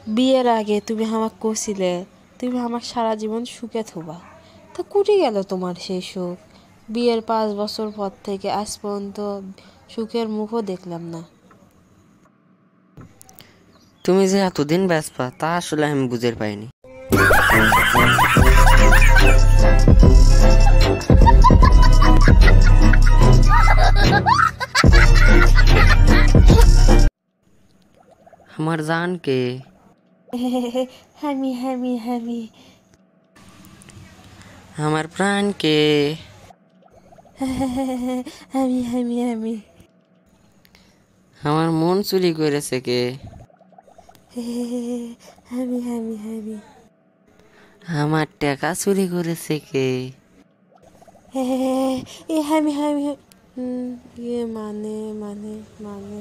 বিয়ের আগে তুমি আমাকে কছিলে তুমি আমাকে সারা জীবন সুখে থোবা। তা কুটি গেল তোমার সেই সুখ? বিয়ের 5 বছর পর থেকে আজ পর্যন্ত সুখের মুখও দেখলাম না। তুমি যে এতদিন ব্যস্ত তা আসলে আমি বুঝতে পারিনি। আমার জান কে? হামি হামি হামি। আমার প্রাণ কে? হামি হামি হামি। আমার মন চুরি করেছে কে? হামি হামি হামি। আমার টাকা চুরি করেছে কে? হামি হামি। মানে মানে মানে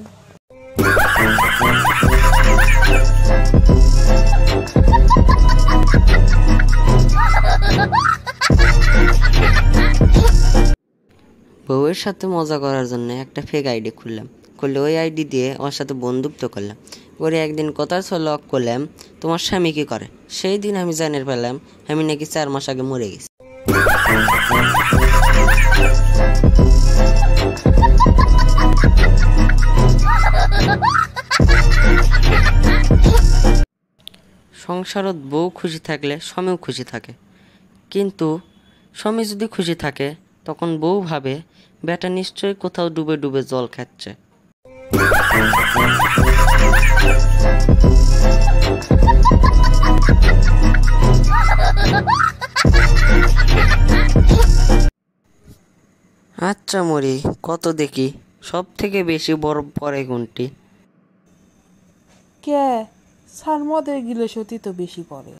বউয়ের সাথে মজা করার জন্য একটা ফেক আইডি খুললে ওই আইডি দিয়ে ওর সাথে বন্ধুত্ব করলাম। পরে একদিন কথার ছলক করলাম, তোমার স্বামী কি করে? সেই দিন আমি জানিয়ে পেলাম আমি নাকি 4 মাস আগে মরে গেছি। সংসারত বউ খুশি থাকলে স্বামীও খুশি থাকে, কিন্তু স্বামী যদি খুশি থাকে তখন বউ ভাবে বেটা নিশ্চয়ই কোথাও ডুবে ডুবে জল খাচ্ছে। আচ্ছা মরি, কত দেখি সব থেকে বেশি বরফ পড়ে কোনটি? কে সার মদের গিলে সতী তো বেশি পড়ে।